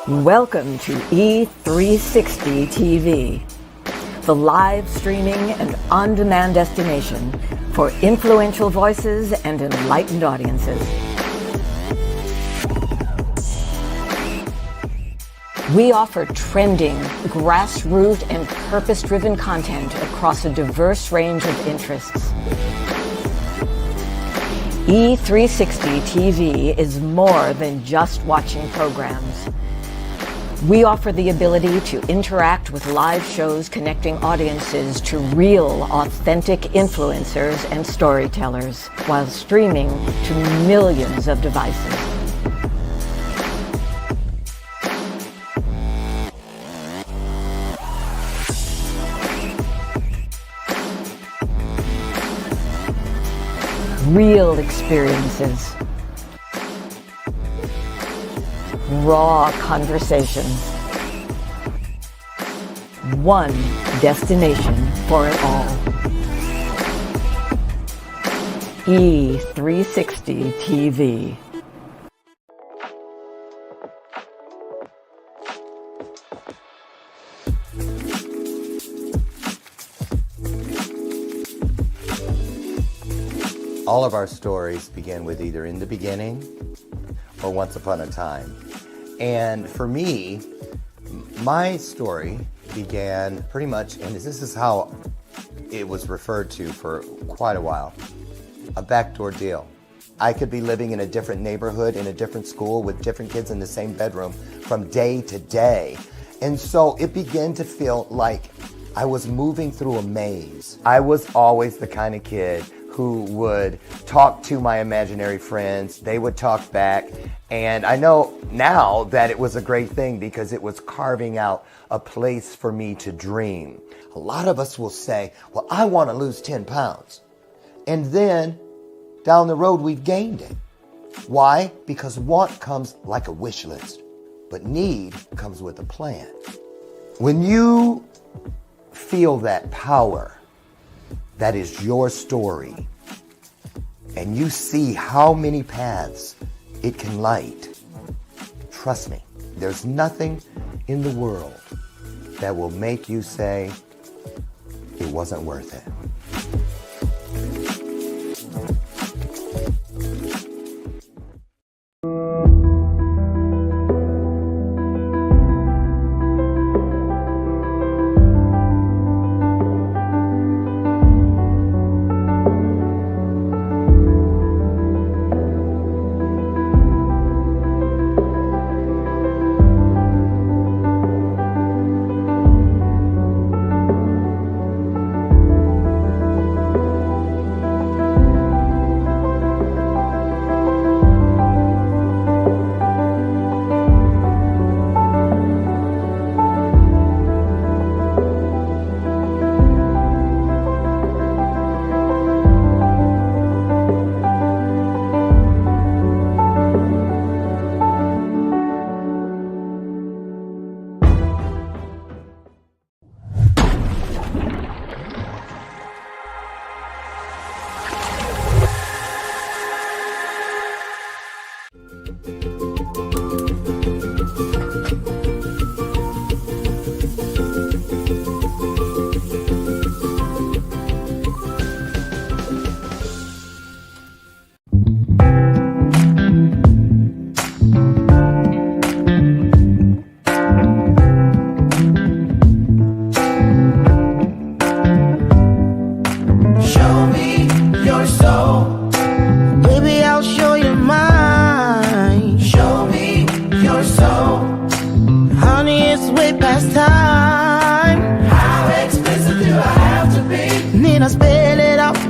Welcome to E360 TV, the live streaming and on-demand destination for influential voices and enlightened audiences. We offer trending, grassroots, and purpose-driven content across a diverse range of interests. E360 TV is more than just watching programs. We offer the ability to interact with live shows connecting audiences to real, authentic influencers and storytellers while streaming to millions of devices. Real experiences. Raw conversations. One destination for it all. E360 TV. All of our stories begin with either in the beginning or once upon a time. And for me, my story began pretty much, and this is how it was referred to for quite a while, a backdoor deal. I could be living in a different neighborhood, in a different school, with different kids in the same bedroom from day to day. And so it began to feel like I was moving through a maze. I was always the kind of kid who would talk to my imaginary friends, they would talk back, and I know now that it was a great thing because it was carving out a place for me to dream. A lot of us will say, well, I want to lose 10 pounds. And then down the road, we've gained it. Why? Because want comes like a wish list, but need comes with a plan. When you feel that power, that is your story, and you see how many paths it can light, trust me, there's nothing in the world that will make you say it wasn't worth it.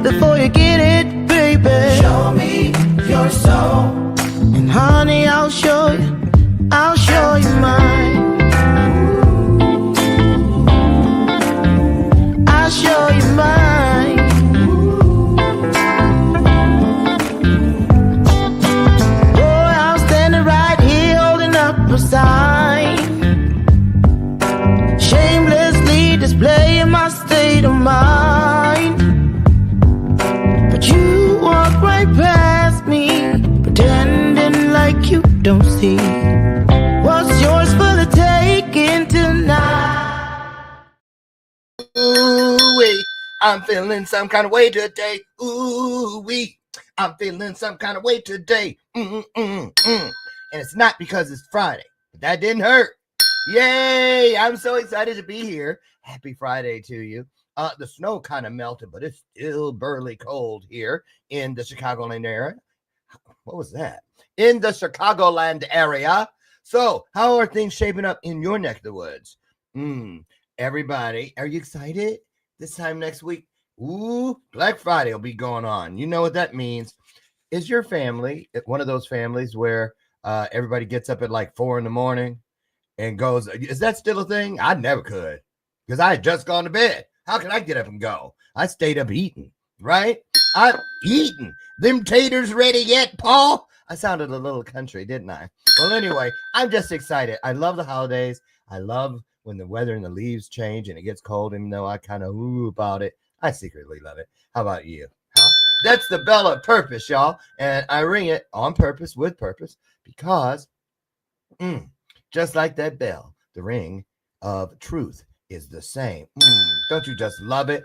Before you get it, baby, show me your soul. And honey, I'll show you mine. I'll show you mine. Boy, I'm standing right here holding up a sign, shamelessly displaying my state of mind. You walk right past me, pretending like you don't see what's yours for I'm feeling some kind of way today. Ooh-wee. I'm feeling some kind of way today. And it's not because it's Friday. But that didn't hurt. Yay! I'm so excited to be here. Happy Friday to you. The snow kind of melted, but it's still burly cold here in the Chicagoland area. What was that? In the Chicagoland area. So, how are things shaping up in your neck of the woods? Everybody, are you excited? This time next week, Black Friday will be going on. You know what that means. Is your family one of those families where everybody gets up at like 4 a.m. and goes, is that still a thing? I never could, because I had just gone to bed. How can I get up and go? I stayed up eating, right? I'm eating. Them taters ready yet, Paul? I sounded a little country, didn't I? Well, anyway, I'm just excited. I love the holidays. I love when the weather and the leaves change and it gets cold, even though I kind of about it. I secretly love it. How about you? Huh? That's the bell of purpose, y'all. And I ring it on purpose, with purpose, because just like that bell, the ring of truth is the same. Don't you just love it?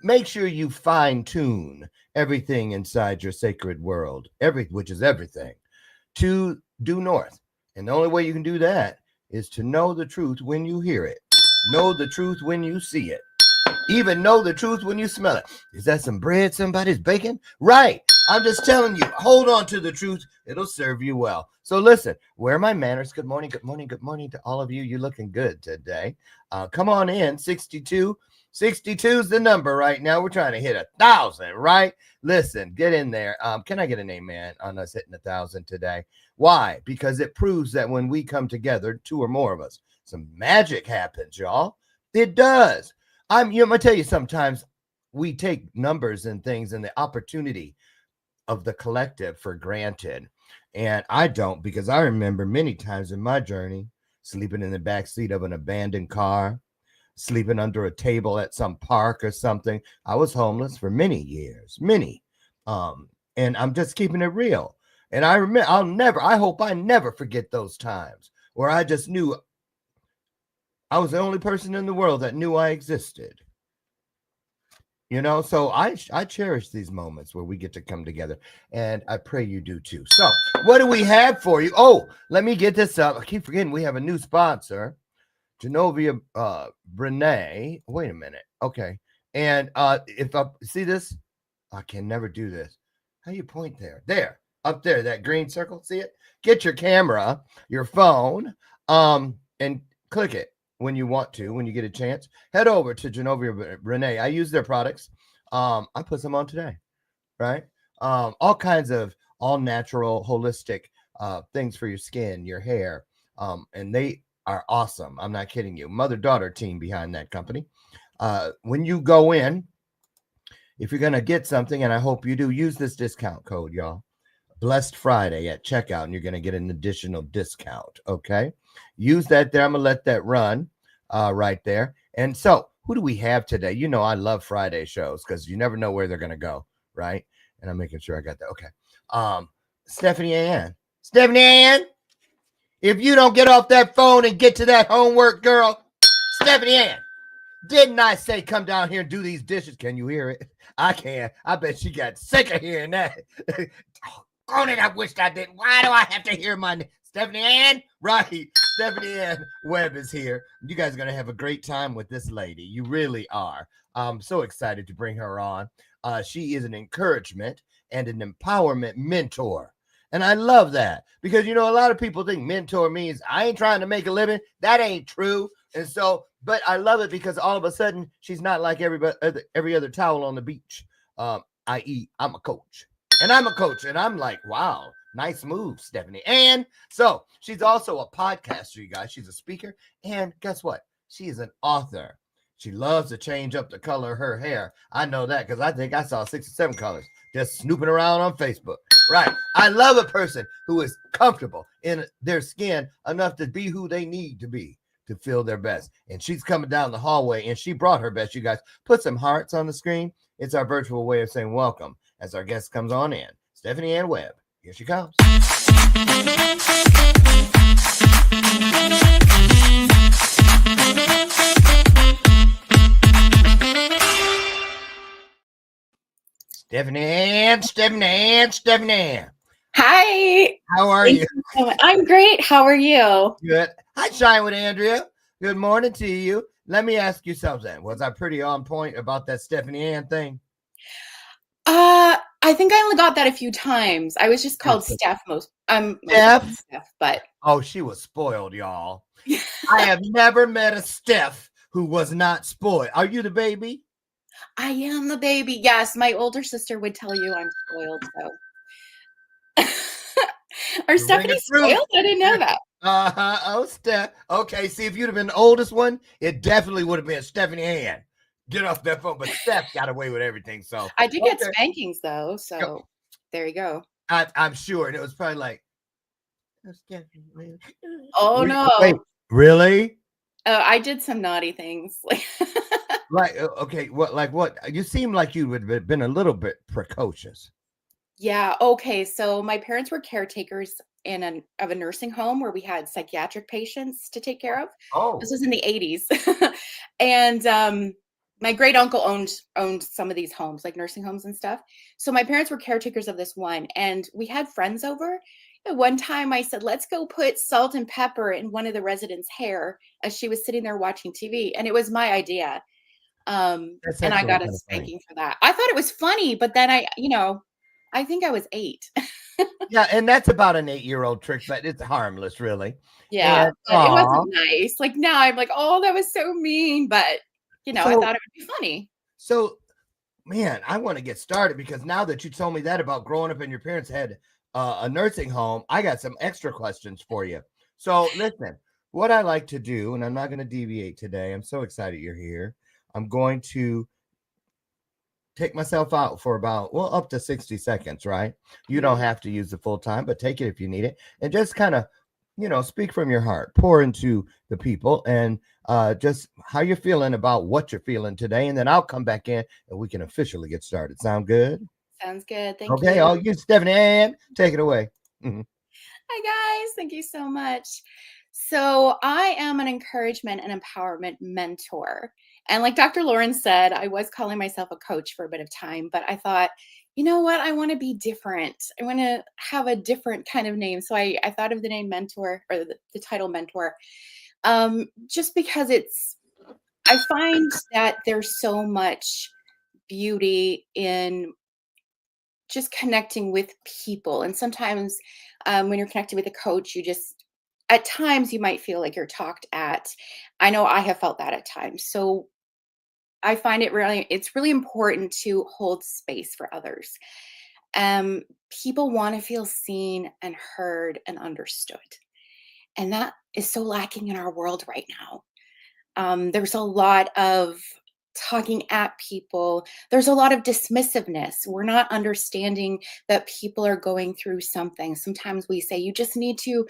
Make sure you fine-tune everything inside your sacred world, which is everything, to due north. And the only way you can do that is to know the truth when you hear it. Know the truth when you see it. Even know the truth when you smell it. Is that some bread somebody's baking? Right. I'm just telling you, hold on to the truth. It'll serve you well. So listen, where are my manners? Good morning, good morning, good morning to all of you. You're looking good today. Come on in, 62. 62 is the number right now. We're trying to hit 1,000, right? Listen, get in there. Can I get an amen on us hitting 1,000 today? Why? Because it proves that when we come together, 2 or more of us, some magic happens, y'all. It does. I'm gonna tell you, sometimes we take numbers and things and the opportunity of the collective for granted. And I don't, because I remember many times in my journey, sleeping in the back seat of an abandoned car, sleeping under a table at some park or something. I was homeless for many years, many. And I'm just keeping it real. And I remember, I hope I never forget those times where I just knew I was the only person in the world that knew I existed. You know, so I cherish these moments where we get to come together, and I pray you do too. So what do we have for you? Oh, let me get this up. I keep forgetting we have a new sponsor, Genovia Brene. Wait a minute. Okay. And if I see this, I can never do this. How you point there? There, up there, that green circle. See it? Get your camera, your phone, and click it. When you want to, when you get a chance, head over to Genovia Brene. I use their products. I put some on today, right? All kinds of all natural, holistic things for your skin, your hair. And they are awesome. I'm not kidding you. Mother-daughter team behind that company. When you go in, if you're going to get something, and I hope you do, use this discount code, y'all. Blessed Friday at checkout, and you're going to get an additional discount, okay? Use that there. I'm going to let that run right there. And so, who do we have today? You know, I love Friday shows because you never know where they're going to go, right? And I'm making sure I got that. Okay. Stephanie Ann. Stephanie Ann, if you don't get off that phone and get to that homework, girl. Stephanie Ann, didn't I say come down here and do these dishes? Can you hear it? I can. I bet she got sick of hearing that. Oh, I wished I didn't. Why do I have to hear my name? Stephanie Ann? Right. Stephanie Ann Webb is here. You guys are going to have a great time with this lady. You really are. I'm so excited to bring her on. She is an encouragement and an empowerment mentor. And I love that because, you know, a lot of people think mentor means I ain't trying to make a living. That ain't true. And so, but I love it because all of a sudden she's not like every other towel on the beach, i.e. I'm a coach. And I'm a coach, and I'm like, wow, nice move, Stephanie. And so she's also a podcaster, you guys. She's a speaker. And guess what? She is an author. She loves to change up the color of her hair. I know that because I think I saw 6 or 7 colors just snooping around on Facebook. Right. I love a person who is comfortable in their skin enough to be who they need to be to feel their best. And she's coming down the hallway, and she brought her best, you guys. Put some hearts on the screen. It's our virtual way of saying welcome as our guest comes on in. Stephanie Ann Webb. Here she comes. Stephanie Ann. Hi. How are Thank you? you so much. I'm great. How are you? Good. Hi, Shine with Andrea. Good morning to you. Let me ask you something. Was I pretty on point about that Stephanie Ann thing? I think I only got that a few times. I was just called Steph most Steph? Steph, but Oh, she was spoiled, y'all. I have never met a Steph who was not spoiled. Are you the baby? I am the baby. Yes, my older sister would tell you I'm spoiled, so. Are The ring Stephanie of truth. spoiled? I didn't know that. Uh-huh. Oh, Steph. Okay, see, if you'd have been the oldest one, it definitely would have been Stephanie Ann. Get off that phone. But Steph got away with everything. So I did get okay. spankings though, so there you go. I'm sure. And it was probably like, Oh no. wait, really? I did some naughty things. Like, okay, what? You seem like you would have been a little bit precocious. Yeah, okay. So my parents were caretakers of a nursing home where we had psychiatric patients to take care of. This Oh, was in the 80s. And my great uncle owned some of these homes, like nursing homes and stuff. So my parents were caretakers of this one, and we had friends over. And one time I said, "Let's go put salt and pepper in one of the residents' hair," as she was sitting there watching TV, and it was my idea. that's And I actually got a kind of funny. spanking for that. I thought it was funny, but then I think I was 8. Yeah, and that's about an 8-year-old trick, but it's harmless, really. Yeah, And but it wasn't nice. Like, now I'm like, "Oh, that was so mean," but, I so thought it would be funny. so man, I want to get started because now that you told me that about growing up and your parents had a nursing home, I got some extra questions for you. So listen, what I like to do, and I'm not going to deviate today. I'm so excited you're here. I'm going to take myself out for about, well, up to 60 seconds, right? You don't have to use the full time, but take it if you need it. And just kind of, speak from your heart, pour into the people, and just how you're feeling about what you're feeling today. And then I'll come back in and we can officially get started. Sound good? Sounds good. Thank Okay. you. I'll use Stephanie Ann. Take it away. Mhm. Hi, guys. Thank you so much. So, I am an encouragement and empowerment mentor. And like Dr. Lauren said, I was calling myself a coach for a bit of time, but I thought, you know what? I want to be different. I want to have a different kind of name. So, I thought of the name mentor, or the title mentor, just because I find that there's so much beauty in just connecting with people. And sometimes when you're connecting with a coach, at times you might feel like you're talked at. I know I have felt that at times. So I find it's really important to hold space for others. Um, People want to feel seen and heard and understood. And that is so lacking in our world right now. There's a lot of talking at people. There's a lot of dismissiveness. We're not understanding that people are going through something. Sometimes we say you just need to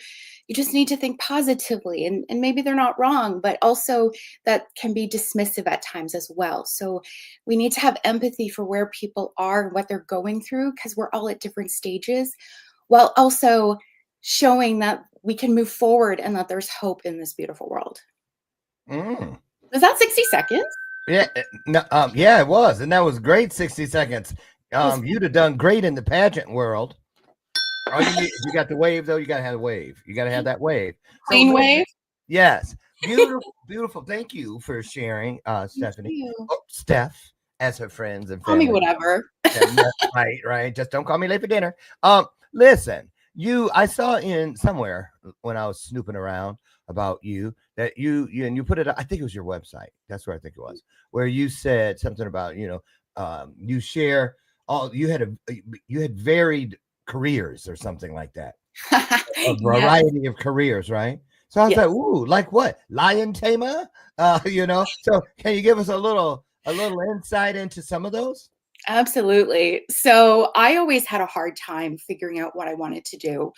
think positively, and maybe they're not wrong, but also that can be dismissive at times as well. So we need to have empathy for where people are and what they're going through, because we're all at different stages, while also showing that we can move forward and that there's hope in this beautiful world. Mm. Was that 60 seconds? Yeah. No, yeah, it was. And that was great. 60 seconds. Was You'd have done great in the pageant world. All you need, you got the wave though. You got to have a wave. You got to have that wave. So Clean wave? yes, beautiful, beautiful. Thank you for sharing, Thank Stephanie. you. Oh, Steph, as her friends and Call me family. whatever. Yeah, right. Just don't call me late for dinner. Listen, I saw in somewhere when I was snooping around about you that you put it. I think it was your website. That's where I think it was, where you said something about you share all you had varied careers or something like that. A Yes. variety of careers, right? So I was Yes. like, ooh, like what? Lion tamer? So can you give us a little insight into some of those? Absolutely. So I always had a hard time figuring out what I wanted to do.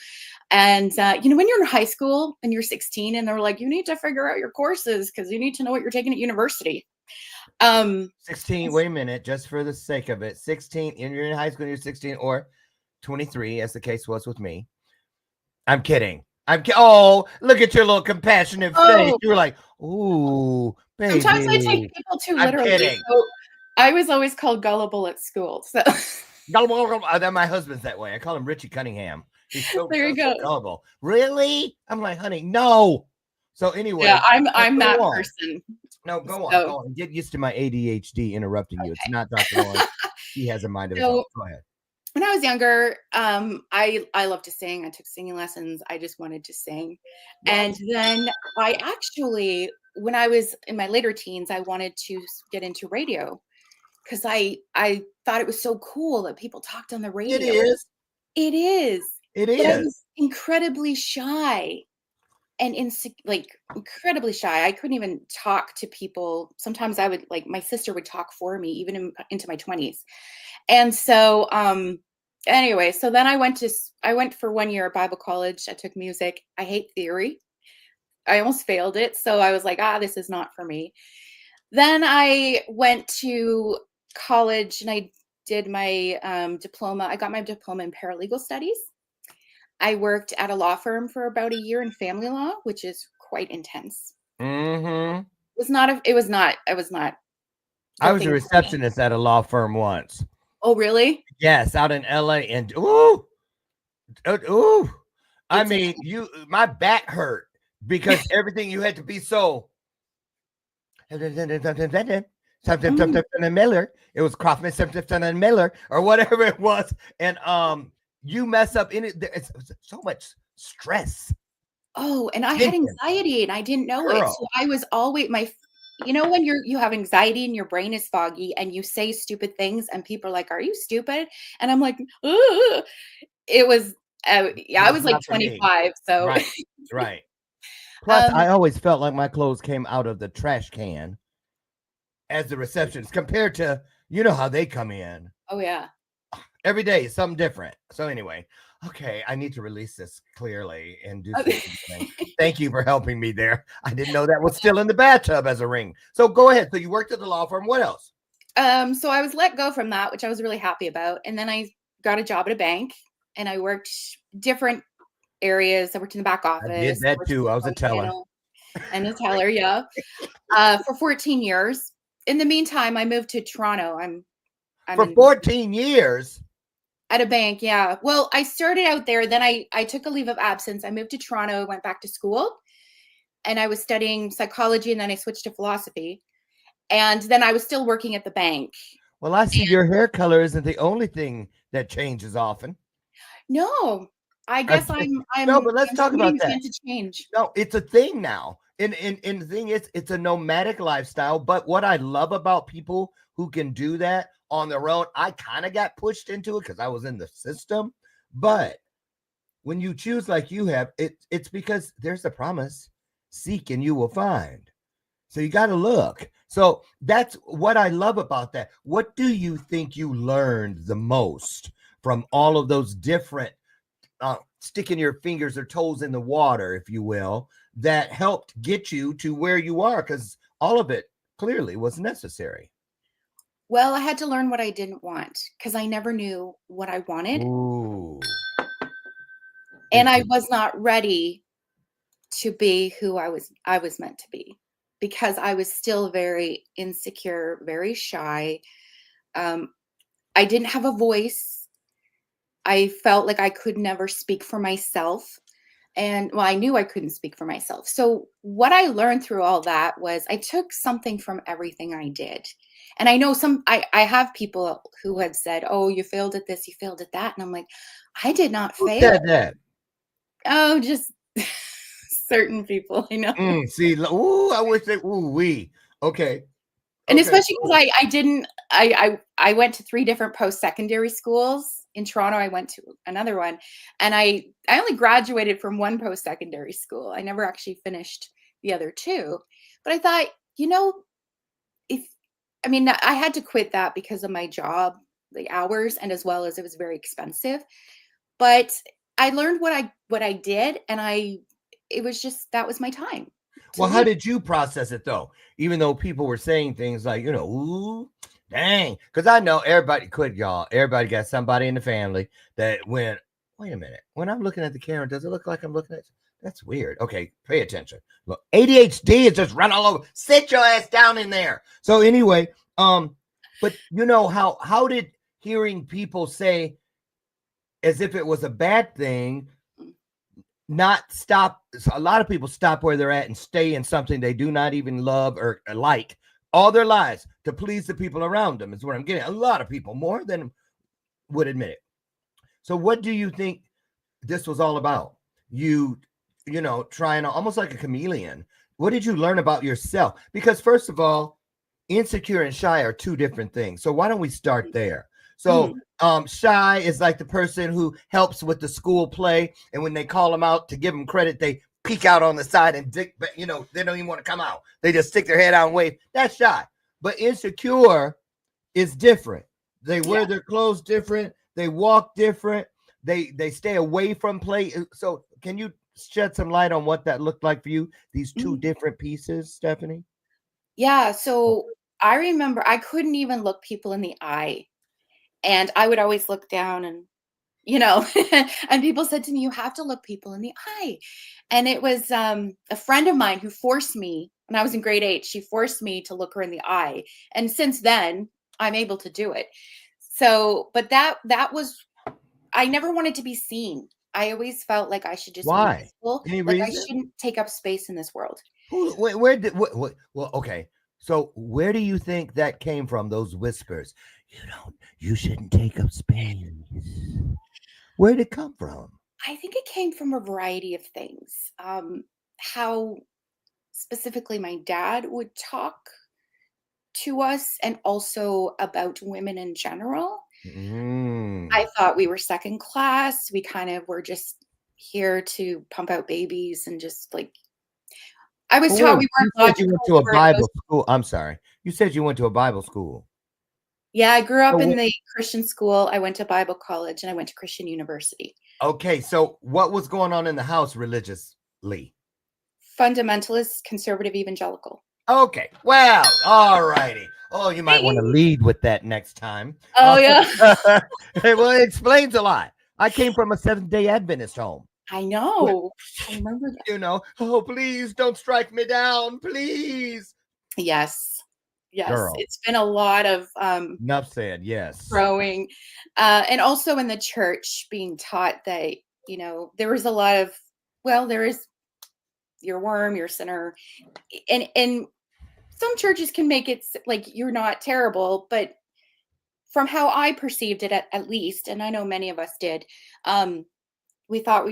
And, when you're in high school and you're 16 and they're like, you need to figure out your courses because you need to know what you're taking at university. 16, wait a minute, just for the sake of it. 16, and you're in high school, you're 16 or 23, as the case was with me. I'm kidding. Oh, look at your little compassionate face. Oh, You were like, ooh, baby. sometimes I take people too I'm literally. kidding. So I was always called gullible at school. So Then my husband's that way. I call him Richie Cunningham. He's so, There you so go. gullible. Really? I'm like, honey, no. So anyway, Yeah, I'm that go on. person. No, go So- on. Get used to my ADHD interrupting you. It's not Dr. Lauren. He has a mind of his So- own. Go ahead. When I was younger, I love to sing. I took singing lessons. I just wanted to sing. And then I actually, when I was in my later teens, I wanted to get into radio because I thought it was so cool that people talked on the radio. It is. It is. It But I is. was incredibly shy and incredibly shy. I couldn't even talk to people. Sometimes I would, like, my sister would talk for me, even into my 20s. And so, anyway, so then I went for 1 year at Bible college. I took music. I hate theory. I almost failed it. So I was like, this is not for me. Then I went to college and I did my diploma. I got my diploma in paralegal studies. I worked at a law firm for about a year in family law, which is quite intense. Mm-hmm. It was not. I was a receptionist at a law firm once. Oh, really? Yes, out in LA. And I mean, my back hurt because everything you had to be so. Something Miller. It was Kaufman something Miller or whatever it was, and you mess up in it. It's so much stress. Oh, and I had anxiety and I didn't know it. So I was always when you have anxiety and your brain is foggy and you say stupid things and people are like, "Are you stupid?" And I'm like, ugh. It was, I was like 25. So right. Plus, I always felt like my clothes came out of the trash can as the receptionist compared to, how they come in. Oh, yeah. Every day is something different. So anyway, okay, I need to release this clearly and do something. Thank you for helping me there. I didn't know that was still in the bathtub as a ring. So go ahead. So you worked at the law firm. What else? So I was let go from that, which I was really happy about. And then I got a job at a bank and I worked different areas. I worked in the back office. I did that too. I was a teller. And a teller, yeah. For 14 years. In the meantime, I moved to Toronto. I'm for 14 years? At a bank, yeah. Well, I started out there. Then I took a leave of absence. I moved to Toronto, went back to school, and I was studying psychology, and then I switched to philosophy. And then I was still working at the bank. Well, I see your hair color isn't the only thing that changes often. No, I guess I'm no, but let's talk about that. To change. No, it's a thing now. And the thing is, it's a nomadic lifestyle. But what I love about people who can do that on their own, I kind of got pushed into it because I was in the system. But when you choose like you have, it's because there's a promise. Seek and you will find. So you got to look. So that's what I love about that. What do you think you learned the most from all of those different sticking your fingers or toes in the water, if you will, that helped get you to where you are? Because all of it clearly was necessary. Well, I had to learn what I didn't want because I never knew what I wanted. Ooh. And I was not ready to be who I was meant to be because I was still very insecure, very shy. I didn't have a voice. I felt like I could never speak for myself. And I knew I couldn't speak for myself. So what I learned through all that was I took something from everything I did. And I know I have people who have said, "Oh, you failed at this, you failed at that." And I'm like, I did not fail. Who said that? Oh, just certain people I know. See, I wish they, okay. And especially because I went to 3 different post-secondary schools. In Toronto, I went to another one. And I only graduated from one post-secondary school. I never actually finished the other 2. But I thought, I had to quit that because of my job, the hours, and as well as it was very expensive. But I learned what I did, and it was just, that was my time. Well, how did you process it though? Even though people were saying things like, ooh, dang, because I know everybody quit, y'all. Everybody got somebody in the family that went, wait a minute, when I'm looking at the camera, does it look like I'm looking at? That's weird. Okay, pay attention. Look, ADHD is just run all over. Sit your ass down in there. So anyway, but how did hearing people say, as if it was a bad thing, not stop. A lot of people stop where they're at and stay in something they do not even love or like all their lives to please the people around them, is what I'm getting. A lot of people, more than would admit it. So what do you think this was all about? You know, trying to, almost like a chameleon. What did you learn about yourself? Because first of all, insecure and shy are two different things. So why don't we start there? So shy is like the person who helps with the school play, and when they call them out to give them credit, they peek out on the side and they don't even want to come out. They just stick their head out and wave. That's shy. But insecure is different. They wear their clothes different. They walk different. They stay away from play. So can you shed some light on what that looked like for you? These two different pieces, Stephanie? Yeah. So I remember I couldn't even look people in the eye. And I would always look down and, and people said to me, you have to look people in the eye. And it was a friend of mine who forced me when I was in grade 8. She forced me to look her in the eye. And since then, I'm able to do it. So, but that was, I never wanted to be seen. I always felt like I should just Why? be visible. Any like reason? I shouldn't take up space in this world. Well, okay. So where do you think that came from? Those whispers, you shouldn't take up space. Where did it come from? I think it came from a variety of things. How specifically my dad would talk to us, and also about women in general. I thought we were second class. We kind of were just here to pump out babies, and just like, I was taught we weren't You said you went to a Bible logical. school. I'm sorry. You said you went to a Bible school. Yeah, I grew up So in the Christian school. I went to Bible college, and I went to Christian university. Okay, so what was going on in the house religiously? Fundamentalist, conservative, evangelical. Okay, well, all righty. Oh, you might want to lead with that next time. Oh, yeah. Well, it explains a lot. I came from a Seventh-day Adventist home. I know. I remember that. Oh, please don't strike me down, please. Yes. Girl. It's been a lot of Enough said. Yes. growing, and also in the church being taught that there was a lot of, well, there is your worm, your sinner, and some churches can make it like you're not terrible, but from how I perceived it, at least, and I know many of us did, we thought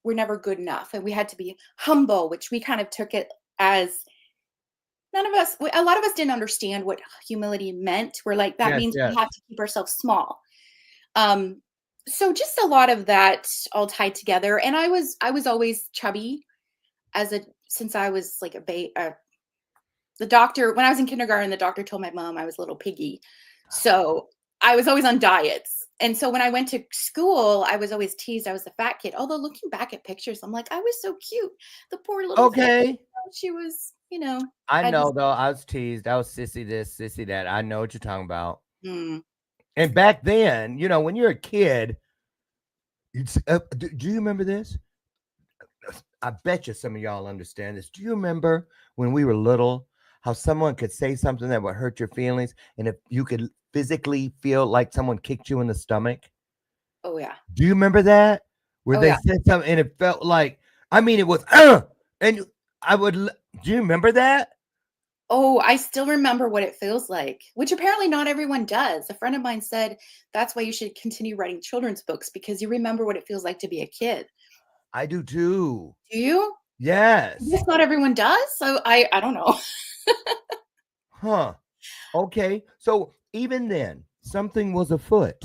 we're never good enough, and we had to be humble, which we kind of took it as. A lot of us didn't understand what humility meant. We're like, that means we have to keep ourselves small. So just a lot of that all tied together. And I was always chubby since I was like the doctor, when I was in kindergarten, the doctor told my mom I was a little piggy. So I was always on diets. And so when I went to school, I was always teased I was the fat kid. Although looking back at pictures, I'm like, I was so cute. The poor little Okay. she was, I know, though. I was teased. I was sissy this, sissy that. I know what you're talking about. And back then, when you're a kid, do you remember this? I bet you some of y'all understand this. Do you remember when we were little, how someone could say something that would hurt your feelings, and if you could physically feel like someone kicked you in the stomach? Oh, yeah. Do you remember that? Where they said something and it felt like, it was, and I would, do you remember that? Oh, I still remember what it feels like, which apparently not everyone does. A friend of mine said that's why you should continue writing children's books, because you remember what it feels like to be a kid. I do too. Do you? Yes. Yes, not everyone does. So I don't know. Huh. Okay. So even then, something was afoot.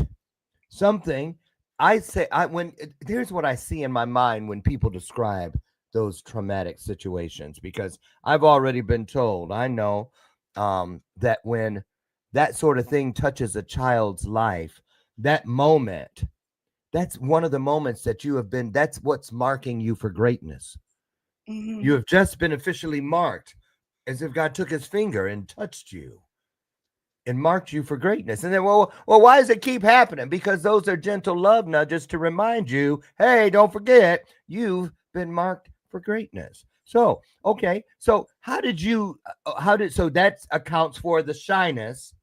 Something. Here's what I see in my mind when people describe those traumatic situations, because I've already been told, I know, that when that sort of thing touches a child's life, that moment, that's one of the moments that you have been, that's what's marking you for greatness. You have just been officially marked, as if God took his finger and touched you and marked you for greatness. And then, well, why does it keep happening? Because those are gentle love nudges to remind you, hey, don't forget, you've been marked for greatness. So, okay. So so that accounts for the shyness.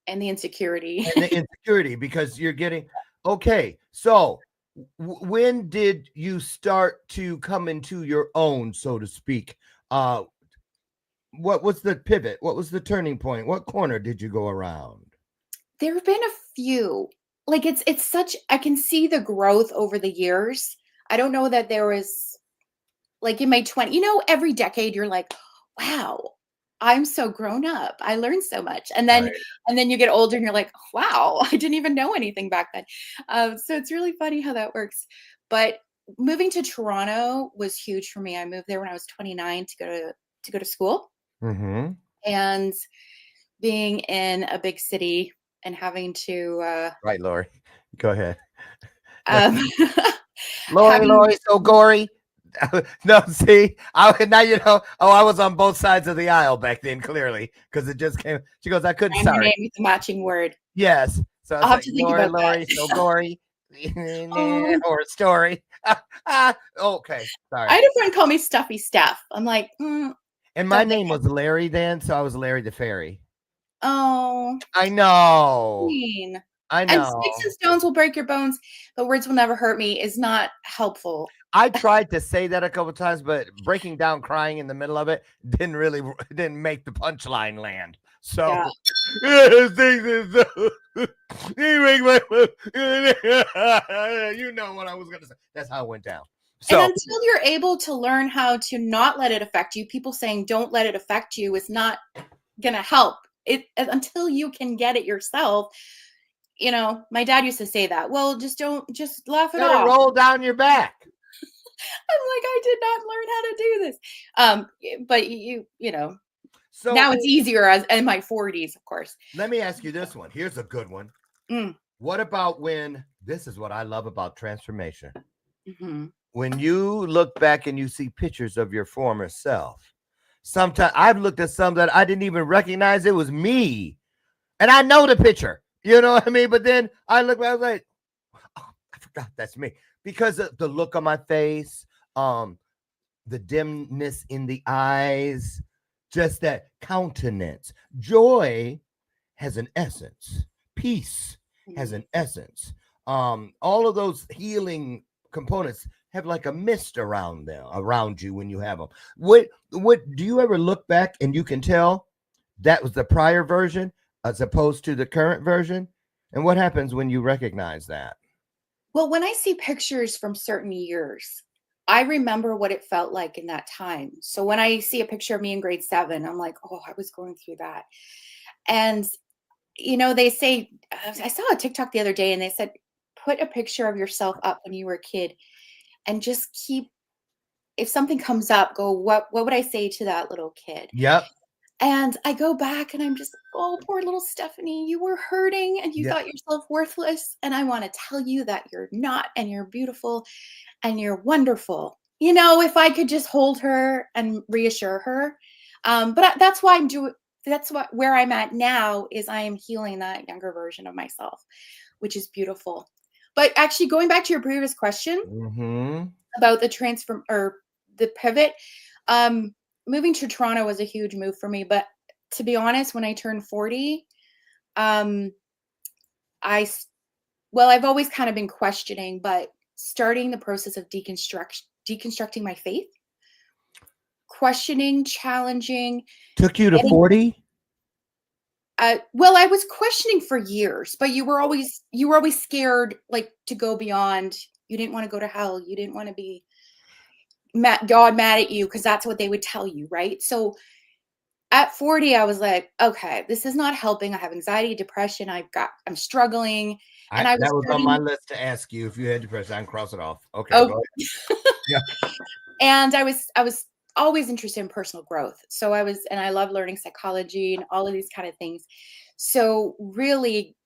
And the insecurity. And the insecurity, because you're getting, okay, so when did you start to come into your own, so to speak? What was the pivot? What was the turning point? What corner did you go around? There have been a few. Like, it's such I can see the growth over the years. I don't know that there was like in my 20, every decade you're like, wow, I'm so grown up. I learned so much. And then Right. you get older and you're like, wow, I didn't even know anything back then. So it's really funny how that works. But moving to Toronto was huge for me. I moved there when I was 29 to go to school. Mm-hmm. And being in a big city and having to Right, Lori. Go ahead. um, Lori, having so gory. No, see, now you know. Oh, I was on both sides of the aisle back then, clearly, because it just came. She goes, I couldn't. and your Sorry. name with the matching word. Yes. So I I'll was have like, to think about Lori, that. so gory, Oh, or a story. Okay, sorry. I had a friend call me Stuffy Steph. I'm like, And my don't think name was Larry then, so I was Larry the Fairy. oh, I know. mean. I And sticks know. and stones will break your bones, but words will never hurt me is not helpful. I tried to say that a couple times, but breaking down crying in the middle of it didn't make the punchline land. So Yeah. you know what I was gonna say. That's how it went down. And So until you're able to learn how to not let it affect you, people saying don't let it affect you is not gonna help. It until you can get it yourself. My dad used to say that. Well, just laugh it let it off. roll down your back. I'm like, I did not learn how to do this. But So now it's easier as in my 40s, of course. let me ask you this one. Here's a good one. Mm. What about this is what I love about transformation. Mm-hmm. When you look back and you see pictures of your former self, sometimes I've looked at some that I didn't even recognize it was me. And I know the picture. You know what I mean? But then I look back, I was like, oh, I forgot that's me. Because of the look on my face, the dimness in the eyes, just that countenance. Joy has an essence. Peace has an essence. All of those healing components have like a mist around you when you have them. What do you ever look back and you can tell that was the prior version as opposed to the current version? And what happens when you recognize that? Well, when I see pictures from certain years, I remember what it felt like in that time. So when I see a picture of me in grade 7, I'm like, oh, I was going through that. And they say, I saw a TikTok the other day and they said, put a picture of yourself up when you were a kid and just if something comes up, go, what would I say to that little kid? Yep. And I go back and I'm just, oh, poor little Stephanie, you were hurting and you Yep. thought yourself worthless. And I want to tell you that you're not, and you're beautiful and you're wonderful. If I could just hold her and reassure her. But that's why where I'm at now is I am healing that younger version of myself, which is beautiful. But actually going back to your previous question Mm-hmm. about the transform or the pivot, moving to Toronto was a huge move for me. But to be honest, when I turned 40, I've always kind of been questioning, but starting the process of deconstructing my faith, questioning, challenging. Took you to 40? I was questioning for years, but you were always scared, like, to go beyond. You didn't want to go to hell. You didn't want to be God mad at you because that's what they would tell you, right? So at 40, I was like, okay, this is not helping. I have anxiety, depression. I'm struggling, and I was That was on starting. my list to ask you if you had depression. I can cross it off. Okay. Oh, Go ahead. Yeah. and I was always interested in personal growth. So I love learning psychology and all of these kind of things. So really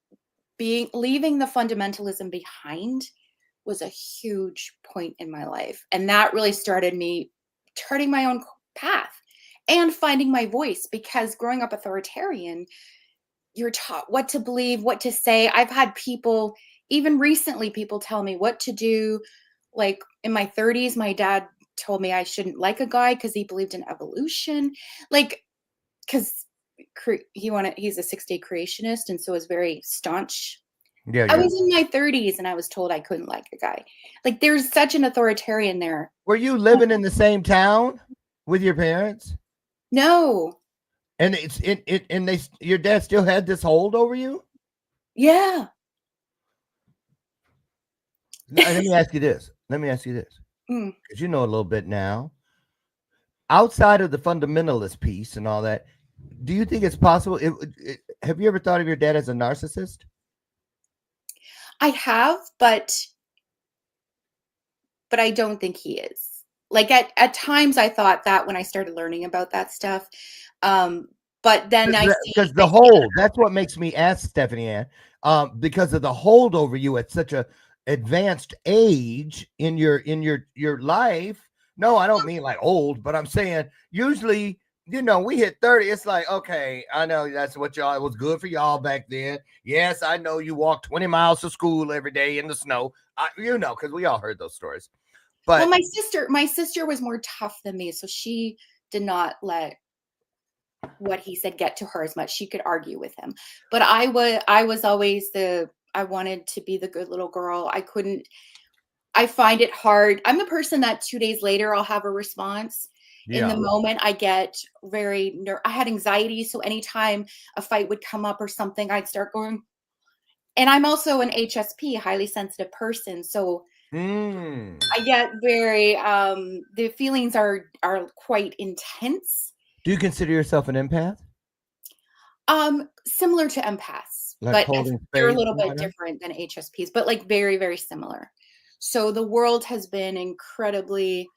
leaving the fundamentalism behind was a huge point in my life. And that really started me charting my own path and finding my voice, because growing up authoritarian, you're taught what to believe, what to say. I've had people, even recently, people tell me what to do. Like in my 30s, my dad told me I shouldn't like a guy because he believed in evolution. Like, because he's a 6-day creationist, and so is very staunch. Yeah, I yeah. was in my 30s and I was told I couldn't like a guy. Like, there's such an authoritarian there. Were you living in the same town with your parents? No. And your dad still had this hold over you? Yeah. Let me ask you this. Mm. Because you know a little bit now. Outside of the fundamentalist piece and all that, do you think it's possible? Have you ever thought of your dad as a narcissist? I have, but I don't think he is. Like, at times I thought that when I started learning about that stuff. But then Because the hold, that's what makes me ask, Stephanie Ann, because of the hold over you at such a advanced age in your life. No, I don't mean like old, but I'm saying usually, we hit 30. It's like, okay, I know that's what y'all, it was good for y'all back then. Yes, I know you walk 20 miles to school every day in the snow. Because we all heard those stories. But well, my sister was more tough than me, so she did not let what he said get to her as much. She could argue with him, but I was always I wanted to be the good little girl. I find it hard. I'm the person that 2 days later I'll have a response. In the moment, I get I had anxiety, so anytime a fight would come up or something, I'd start going. And I'm also an HSP, highly sensitive person, so I get very the feelings are quite intense. Do you consider yourself an empath? Similar to empaths, Like but holding they're a space little and bit whatnot? different than HSPs, but like very, very similar. So the world has been incredibly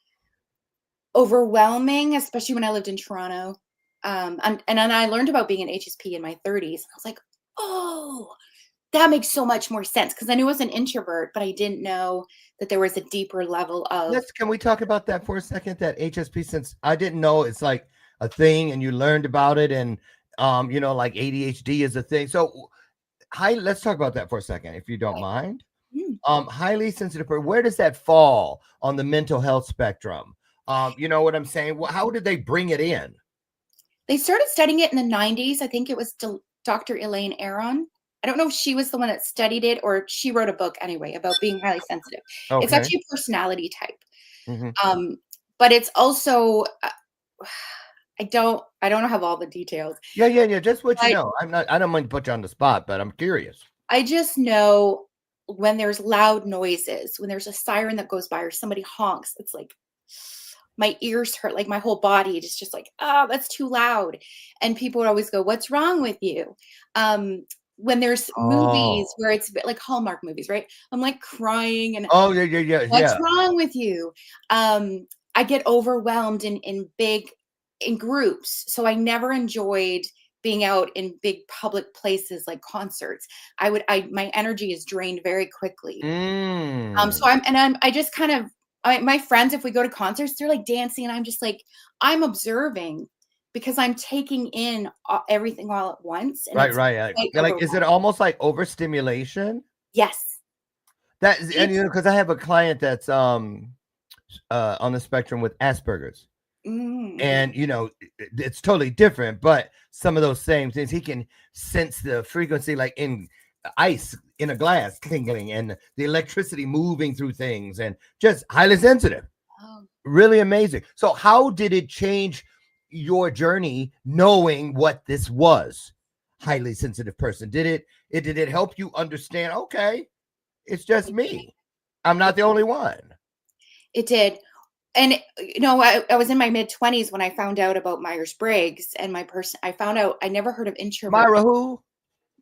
overwhelming, especially when I lived in Toronto. And then I learned about being an HSP in my 30s. I was like, oh, that makes so much more sense, because I knew I was an introvert, but I didn't know that there was a deeper level of. Can we talk about that for a second? That HSP, since I didn't know it's like a thing, and you learned about it, and like ADHD is a thing. So, let's talk about that for a second, if you don't mind. Highly sensitive. Where does that fall on the mental health spectrum? You know what I'm saying? How did they bring it in? They started studying it in the 90s. I think it was Dr. Elaine Aron. I don't know if she was the one that studied it, or she wrote a book anyway about being highly sensitive. It's Okay. actually a personality type. But it's also I don't have all the details. Yeah. Just what you know. I don't mind to put you on the spot, but I'm curious. I just know when there's loud noises, when there's a siren that goes by or somebody honks, it's like my ears hurt, like my whole body is just like, oh, that's too loud. And people would always go, what's wrong with you? When there's movies where it's like Hallmark movies, right? I'm like crying and yeah. What's wrong with you? I get overwhelmed in groups. So I never enjoyed being out in big public places like concerts. My energy is drained very quickly. So I just kind of, my friends, if we go to concerts, they're like dancing, and I'm just like, I'm observing, because I'm taking in everything all at once. And Right. Like, is it almost like overstimulation? Yes. And because I have a client that's on the spectrum with Asperger's. And it's totally different, but some of those same things, he can sense the frequency, like in ice in a glass tingling, and the electricity moving through things, and just highly sensitive. Really amazing. So how did it change your journey, knowing what this was, highly sensitive person? Did it help you understand, okay, it's just me, I'm not the only one? It did. And I was in my mid-20s when I found out about Myers-Briggs, and I found out I never heard of introvert. Myra who?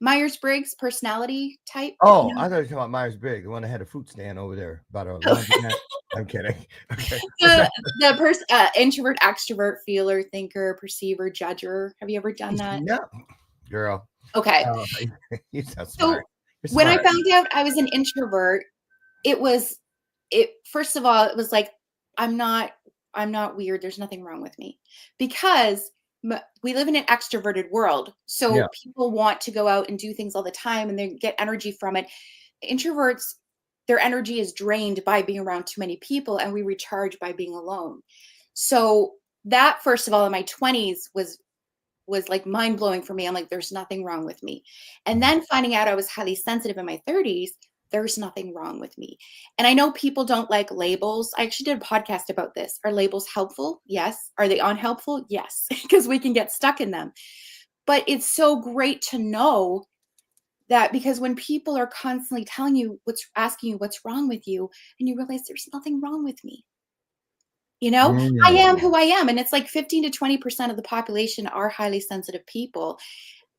Myers-Briggs personality type. I thought you were talking about Myers-Briggs, the one that had a fruit stand over there about a laundromat. I'm kidding. Okay. The person, introvert, extrovert, feeler, thinker, perceiver, judger. Have you ever done that? No, girl. Okay. You sound smart. So when I found out I was an introvert, first of all, it was like, I'm not weird. There's nothing wrong with me, because we live in an extroverted world. So people want to go out and do things all the time, and they get energy from it. Introverts, their energy is drained by being around too many people, and we recharge by being alone. So that, first of all, in my 20s was was like mind blowing for me. I'm like, there's nothing wrong with me. And then finding out I was highly sensitive in my 30s, there's nothing wrong with me. And I know people don't like labels. I actually did a podcast about this. Are labels helpful? Yes. Are they unhelpful? Yes, because we can get stuck in them. But it's so great to know that, because when people are constantly telling you asking you what's wrong with you, and you realize there's nothing wrong with me. I am who I am. And it's like 15 to 20% of the population are highly sensitive people.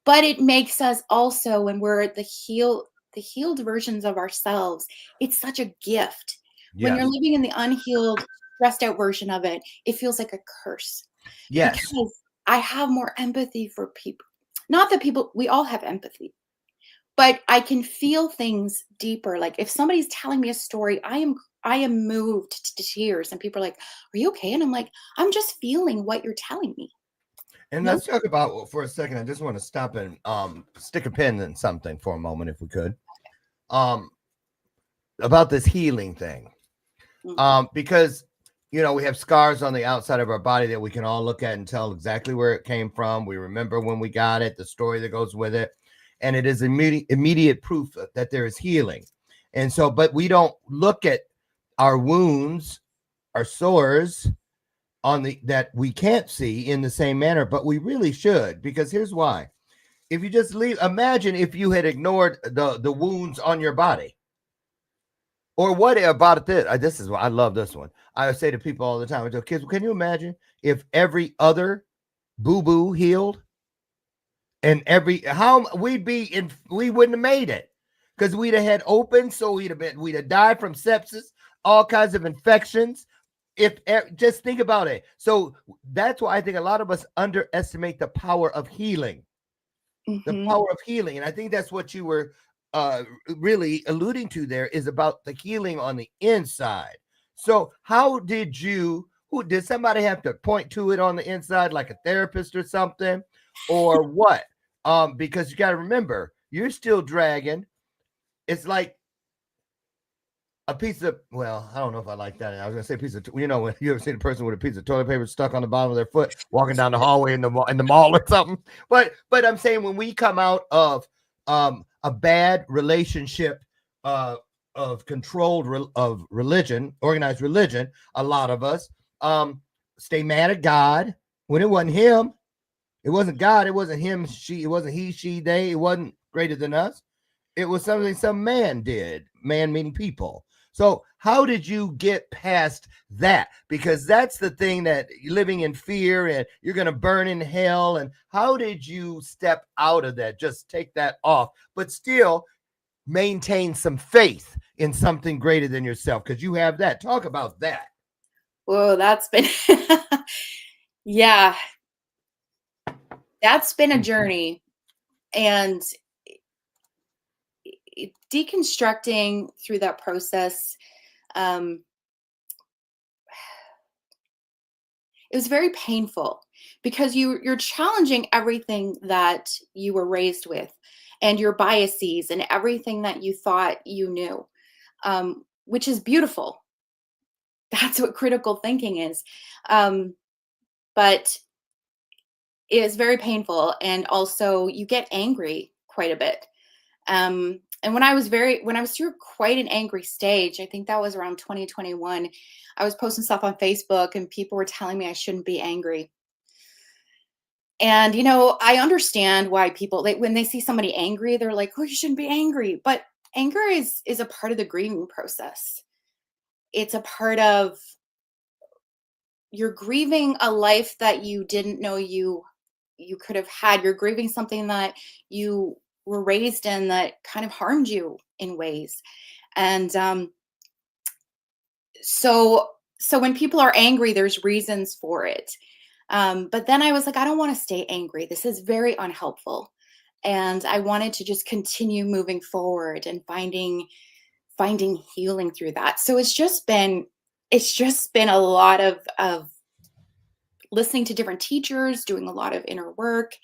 But it makes us also, when we're the healed versions of ourselves, it's such a gift. When you're Yes. living in the unhealed, stressed out version of it, it feels like a curse. Yes. Because I have more empathy for people. Not that we all have empathy, but I can feel things deeper. Like if somebody's telling me a story, I am moved to tears, and people are like, "Are you okay?" And I'm like, "I'm just feeling what you're telling me." And let's talk about for a second. I just want to stop and stick a pin in something for a moment, if we could, about this healing thing, because we have scars on the outside of our body that we can all look at and tell exactly where it came from. We remember when we got it, the story that goes with it, and it is immediate proof that there is healing. And so, but we don't look at our wounds, our sores that we can't see in the same manner, but we really should, because here's why. If you just imagine if you had ignored the wounds on your body, or what about this? This is what I love. This one I say to people all the time. I tell kids, can you imagine if every other boo-boo healed, and we wouldn't have made it, because we'd have had open, so we'd have died from sepsis, all kinds of infections. Just think about it. So that's why I think a lot of us underestimate the power of healing. The power of healing. And I think that's what you were really alluding to there, is about the healing on the inside. So how did did somebody have to point to it on the inside, like a therapist or something, or what? Because you got to remember, you're still dragging. It's like a piece of, well, I don't know if I like that. I was gonna say a piece of, when you ever seen a person with a piece of toilet paper stuck on the bottom of their foot walking down the hallway in the mall or something. But I'm saying, when we come out of a bad relationship of controlled of religion, organized religion, a lot of us stay mad at God when it wasn't him. It wasn't God. It wasn't him, she. It wasn't he, she, they. It wasn't greater than us. It was something some man did. Man meaning people. So how did you get past that? Because that's the thing, that you're living in fear and you're going to burn in hell. And how did you step out of that? Just take that off, but still maintain some faith in something greater than yourself, because you have that. Talk about that. Whoa, that's been, yeah, that's been a journey. And deconstructing through that process, it was very painful, because you're challenging everything that you were raised with, and your biases, and everything that you thought you knew, which is beautiful. That's what critical thinking is. But it is very painful, and also you get angry quite a bit. And when I was through quite an angry stage, I think that was around 2021, I was posting stuff on Facebook, and people were telling me I shouldn't be angry. And, I understand why people, when they see somebody angry, they're like, "Oh, you shouldn't be angry." But anger is a part of the grieving process. It's a part of, you're grieving a life that you didn't know you could have had. You're grieving something that you were raised in that kind of harmed you in ways. And so when people are angry, there's reasons for it. But then I was like, I don't want to stay angry. This is very unhelpful. And I wanted to just continue moving forward and finding healing through that. So it's just been a lot of listening to different teachers, doing a lot of inner work,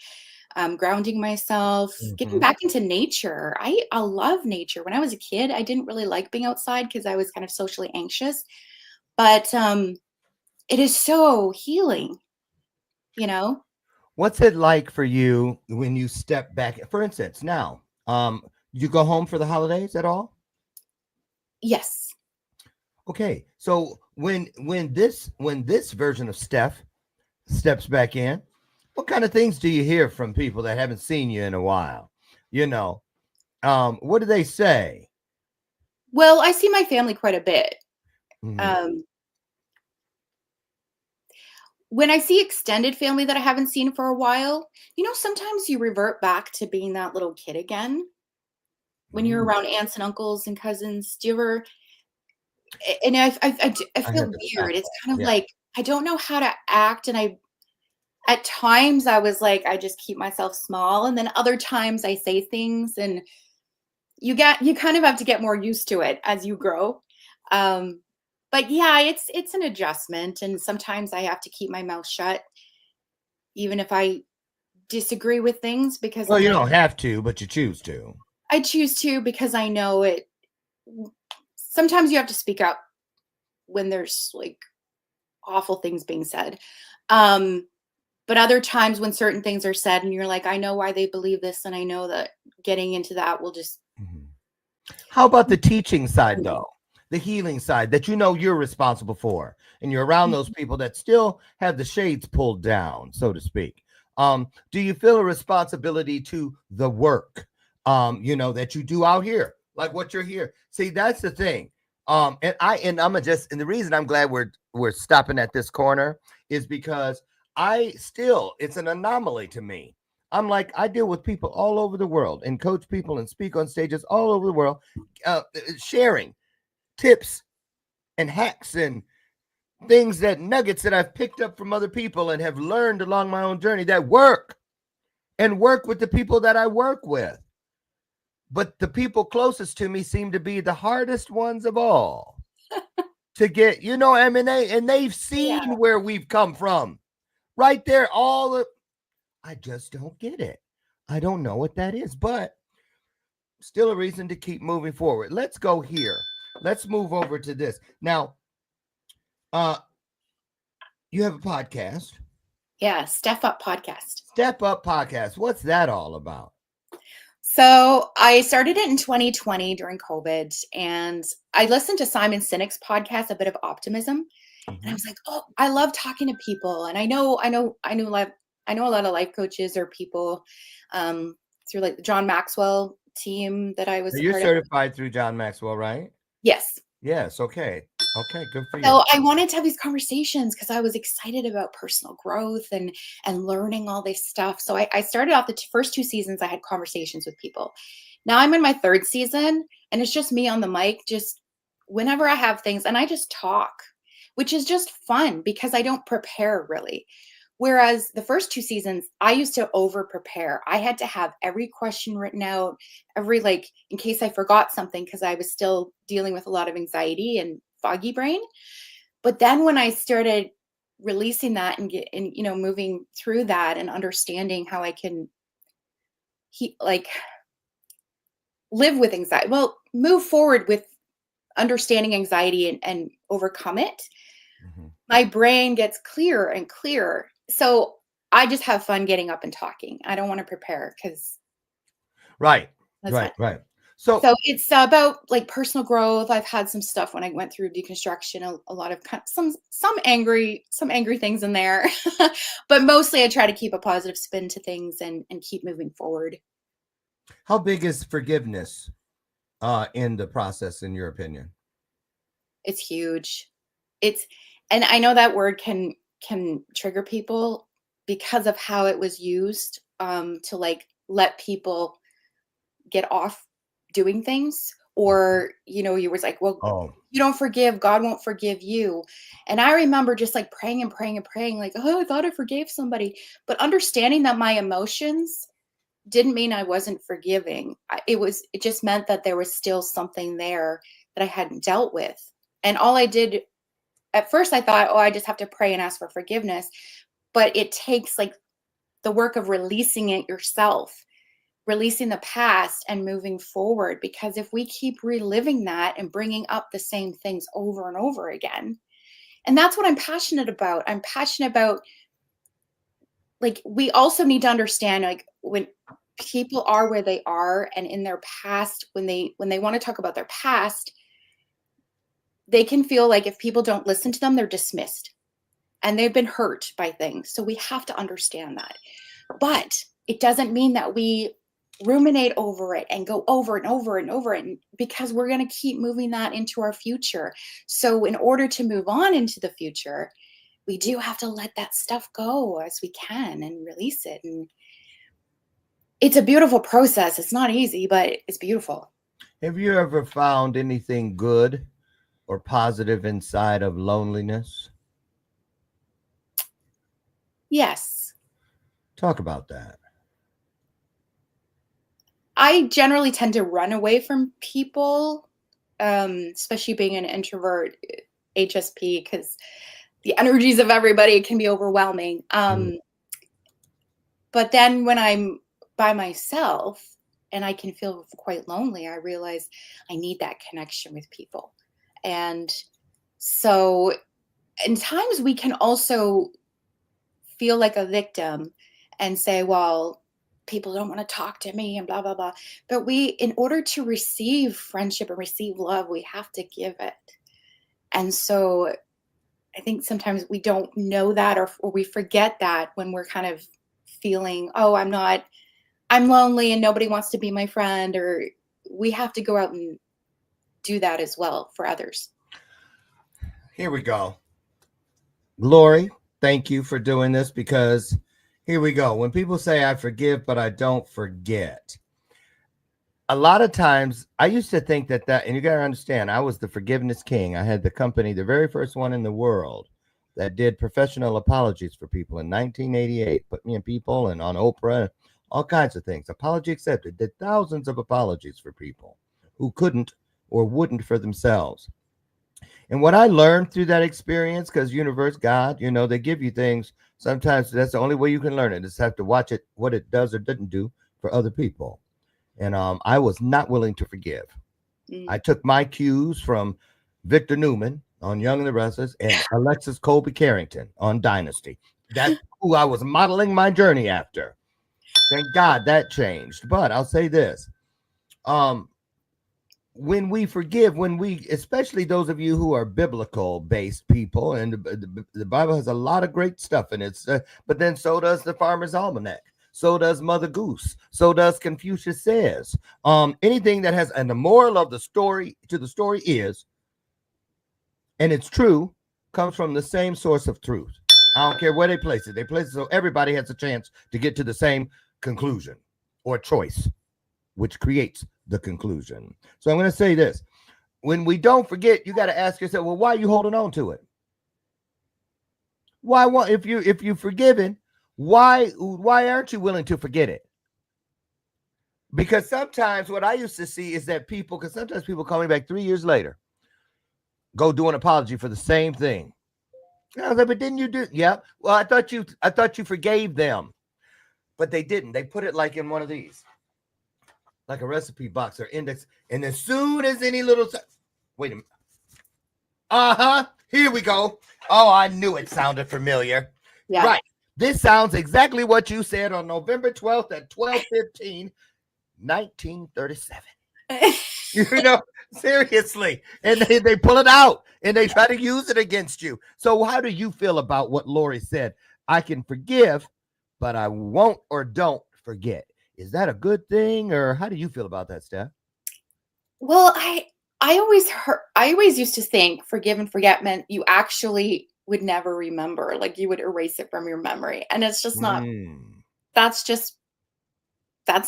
grounding myself, getting back into nature. I love nature. When I was a kid, I didn't really like being outside because I was kind of socially anxious, but it is so healing, What's it like for you when you step back? For instance, now, you go home for the holidays at all? Yes. Okay, so when this version of Steph steps back in, what kind of things do you hear from people that haven't seen you in a while? You know, what do they say? Well, I see my family quite a bit. Mhm. Um, when I see extended family that I haven't seen for a while, sometimes you revert back to being that little kid again when you're Mm, around aunts and uncles and cousins. Do you ever? And I I feel have this weird. It's basketball. kind of Yeah. like I don't know how to act, and at times I was like I just keep myself small, and then other times I say things, and you kind of have to get more used to it as you grow. Um, but yeah, it's an adjustment, and sometimes I have to keep my mouth shut, even if I disagree with things, because Well, I'm you like don't have to, but you choose to. I choose to because I know it. Sometimes you have to speak up when there's like awful things being said. Um, but other times when certain things are said and you're like, I know why they believe this, and I know that getting into that will just Mhm. How about the teaching side, though? The healing side that you know you're responsible for, and you're around those people that still have the shades pulled down, so to speak. Do you feel a responsibility to the work, that you do out here, like what you're here? See, that's the thing. And the reason I'm glad we're stopping at this corner is because it's an anomaly to me. I'm like, I deal with people all over the world and coach people and speak on stages all over the world, sharing tips and hacks and things, that nuggets that I've picked up from other people and have learned along my own journey that work with the people that I work with. But the people closest to me seem to be the hardest ones of all to get, and they've yeah. seen where we've come from right there. I just don't get it. I don't know what that is, but still a reason to keep moving forward. Let's go here. Let's move over to this. Now, uh, you have a podcast, Yeah, Step Up podcast. Step Up Podcast. What's that all about? So I started it in 2020 during COVID, and I listened to Simon Sinek's podcast, A Bit of Optimism, and I Mhm. was like, "Oh, I love talking to people." And I know a lot of life coaches or people um, through like the John Maxwell team that I was So a you're part of. certified through John Maxwell, right? Yes. Yes. Okay. Okay. Good for you. So I wanted to have these conversations because I was excited about personal growth and learning all this stuff. So I started off the first two seasons. I had conversations with people. Now I'm in my third season, and it's just me on the mic, just whenever I have things, and I just talk, which is just fun because I don't prepare really. Whereas the first two seasons, I used to over prepare. I had to have every question written out, every like in case I forgot something because I was still dealing with a lot of anxiety and foggy brain. But then when I started releasing that and moving through that and understanding how I can like live with anxiety, well, move forward with understanding anxiety and overcome it, Mhm. my brain gets clearer and clearer. So I just have fun getting up and talking. I don't want to prepare because Right. that's fun. Right. Right. So So it's about like personal growth. I've had some stuff when I went through deconstruction, a lot of some angry things in there, but mostly I try to keep a positive spin to things and keep moving forward. how big is forgiveness in the process, in your opinion? It's huge. It's and I know that word can trigger people because of how it was used to like let people get off doing things, or you was like, well, Oh, you don't forgive, God won't forgive you. And I remember just like praying and praying and praying, like, oh, I thought I forgave somebody, but understanding that my emotions didn't mean I wasn't forgiving. It just meant that there was still something there that I hadn't dealt with. And all I did at first, I thought, oh, I just have to pray and ask for forgiveness, but it takes like the work of releasing it yourself, releasing the past and moving forward. Because if we keep reliving that and bringing up the same things over and over again, and that's what I'm passionate about. I'm passionate about like, we also need to understand, like, when people are where they are and in their past, when they want to talk about their past, they can feel like if people don't listen to them, they're dismissed and they've been hurt by things. So we have to understand that. But it doesn't mean that we ruminate over it and go over and over and over it, because we're going to keep moving that into our future. So in order to move on into the future, we do have to let that stuff go as we can and release it. And it's a beautiful process. It's not easy, but it's beautiful. Have you ever found anything good or positive inside of loneliness? Yes. Talk about that. I generally tend to run away from people, especially being an introvert, HSP, because the energies of everybody can be overwhelming. But then when I'm by myself and I can feel quite lonely, I realize I need that connection with people. And so in times we can also feel like a victim and say, well, people don't want to talk to me and blah, blah, blah. But in order to receive friendship and receive love, we have to give it. And so I think sometimes we don't know that, or we forget that when we're kind of feeling, oh, I'm lonely and nobody wants to be my friend, or we have to go out and do that as well for others. Here we go. Lori, thank you for doing this, because here we go. When people say I forgive, but I don't forget, a lot of times I used to think that, and you got to understand, I was the forgiveness king. I had the company, the very first one in the world that did professional apologies for people in 1988, put me in People and on Oprah, all kinds of things. Apology Accepted, did thousands of apologies for people who couldn't or wouldn't for themselves. And what I learned through that experience, because universe, God, they give you things. Sometimes that's the only way you can learn it. Just have to watch it, what it does or didn't do for other people. And I was not willing to forgive. I took my cues from Victor Newman on Young and the Restless and Alexis Colby Carrington on Dynasty. That's who I was modeling my journey after. Thank God that changed. But I'll say this. When we forgive, especially those of you who are biblical based people, and the Bible has a lot of great stuff in it, but then so does the Farmer's Almanac, so does Mother Goose, so does Confucius Says. Anything that has, and the moral of the story is, and it's true, comes from the same source of truth. I don't care where they place it. They place it so everybody has a chance to get to the same conclusion or choice, which creates the conclusion. So I'm going to say this. When we don't forget, you got to ask yourself, well, why are you holding on to it? Why, if you've forgiven, why aren't you willing to forget it? Because sometimes what I used to see is that because sometimes people call me back 3 years later, go do an apology for the same thing. And I was like, but didn't you do? Yeah. Well, I thought you forgave them, but they didn't. They put it like in one of these, like a recipe box or index. And as soon as any little, wait a minute. Here we go. Oh, I knew it sounded familiar. Yeah. Right. This sounds exactly what you said on November 12th at 12:15, 1937. Seriously. And they pull it out and they try to use it against you. So how do you feel about what Lori said? I can forgive, but I won't or don't forget. Is that a good thing, or how do you feel about that, Steph? Well, I always used to think forgive and forget meant you actually would never remember, like you would erase it from your memory. And it's just not, that's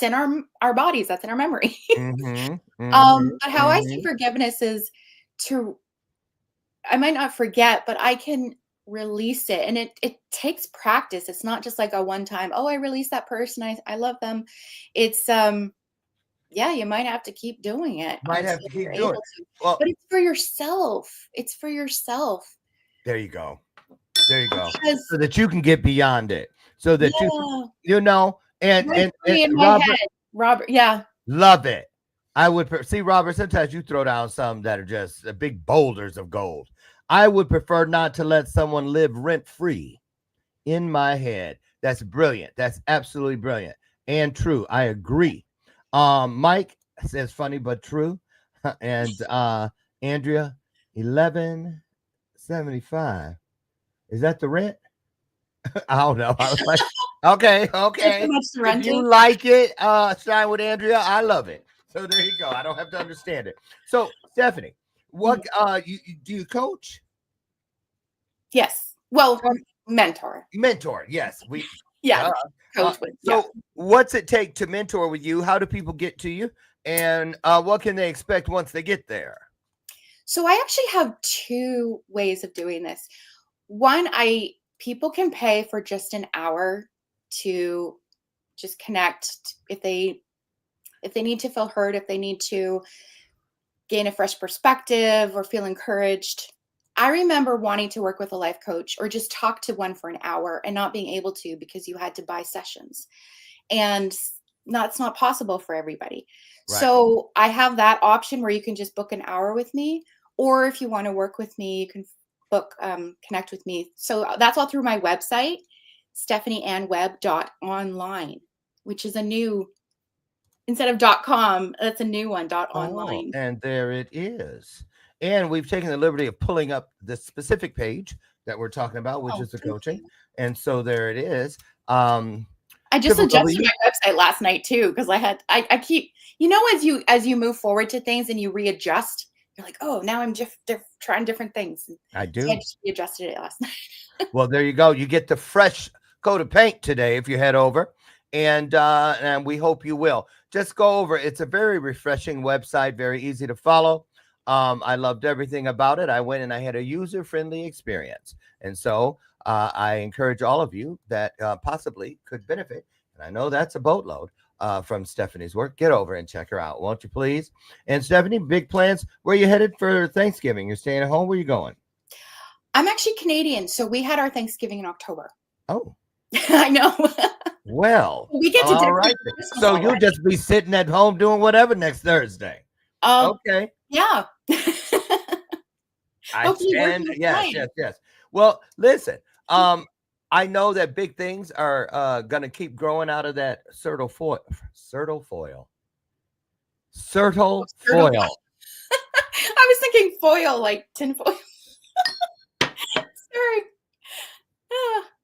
in our bodies, that's in our memory. But how I see forgiveness is I might not forget, but I can release it. And it takes practice. It's not just like a one time, oh, I released that person, I love them. It's you might have to keep doing it. Might have to keep doing it. Well, but it's for yourself. It's for yourself. There you go. Because, so that you can get beyond it. So that and Robert, yeah. Love it. I would see, Robert, sometimes you throw down some that are just big boulders of gold. I would prefer not to let someone live rent free in my head. That's brilliant. That's absolutely brilliant and true. I agree. Mike says funny but true. And Andrea, 1175. Is that the rent? I don't know. I was like, okay, There's so okay. much to If rent you it. like it, shine with Andrea, I love it. So there you go. I don't have to understand it. So Stephanie, what do you coach? Yes. Well, mentor. Mentor, yes. Yeah. Duh. Coach would. So Yeah. what's it take to mentor with you? How do people get to you? And what can they expect once they get there? So I actually have two ways of doing this. One, people can pay for just an hour to just connect if they need to feel heard, if they need to gain a fresh perspective or feel encouraged. I remember wanting to work with a life coach or just talk to one for an hour and not being able to because you had to buy sessions. And that's not possible for everybody. Right. So I have that option where you can just book an hour with me, or if you want to work with me, you can connect with me. So that's all through my website, stephanieannwebb.online, which is a new, instead of .com, that's a new one, .online. And there it is. And we've taken the liberty of pulling up the specific page that we're talking about, which is the coaching. You. And so there it is. I just adjusted my website last night too, because I keep, as you move forward to things and you readjust, you're like, oh, now I'm just trying different things. I do. So I just readjusted it last night. Well, there you go. You get the fresh coat of paint today if you head over, and we hope you will. Just go over. It's a very refreshing website, very easy to follow. I loved everything about it. I went and I had a user-friendly experience, and so I encourage all of you that possibly could benefit, and I know that's a boatload from Stephanie's work. Get over and check her out, won't you please? And Stephanie, big plans. Where are you headed for Thanksgiving? You're staying at home? Where are you going? I'm actually Canadian, so we had our Thanksgiving in October. Oh. I know. Well, we get to all right. So you'll just be sitting at home doing whatever next Thursday. Okay. Yeah. Yes. Well, listen. I know that big things are going to keep growing out of that Certal foil. I was thinking foil, like tin foil. Sorry.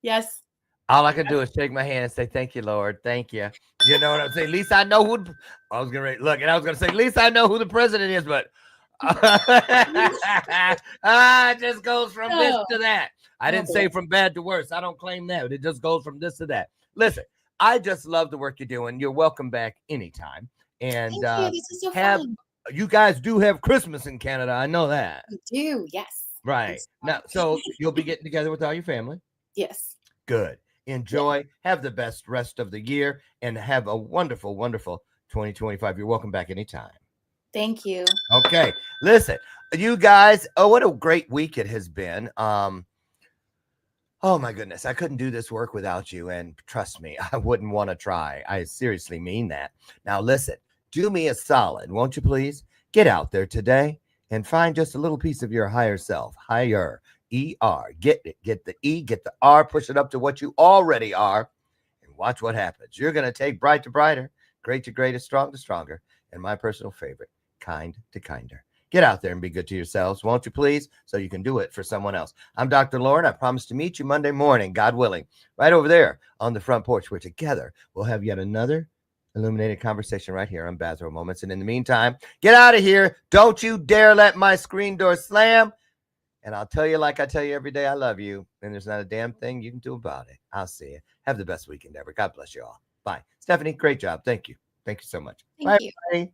Yes. All I can do is shake my hand and say, thank you, Lord. Thank you. You know what I'm saying? At least I know who I was going to say, at least I know who the president is, but it just goes from this to that. I didn't say from bad to worse. I don't claim that. It just goes from this to that. Listen, I just love the work you're doing. You're welcome back anytime. And thank you. This is so fun. You guys do have Christmas in Canada. I know that. We do. Yes. Right. Now, so you'll be getting together with all your family? Yes. Good. Enjoy. Have the best rest of the year and have a wonderful, wonderful 2025. You're welcome back anytime. Thank you. Okay. Listen, you guys, what a great week it has been. Oh my goodness. I couldn't do this work without you. And trust me, I wouldn't want to try. I seriously mean that. Now, listen, do me a solid, won't you please? Get out there today and find just a little piece of your higher self. Higher. ER. Get it. Get the E, get the R, push it up to what you already are, and watch what happens. You're going to take bright to brighter, great to greater, strong to stronger, and my personal favorite, kind to kinder. Get out there and be good to yourselves, won't you please, so you can do it for someone else. I'm Dr. Lauren. I promise to meet you Monday morning, God willing, right over there on the front porch, where together we'll have yet another illuminated conversation right here on Bathrobe Moments. And in the meantime, get out of here. Don't you dare let my screen door slam. And I'll tell you, like I tell you every day, I love you. And there's not a damn thing you can do about it. I'll see you. Have the best weekend ever. God bless you all. Bye. Stephanie, great job. Thank you. Thank you so much. Thank you. Bye.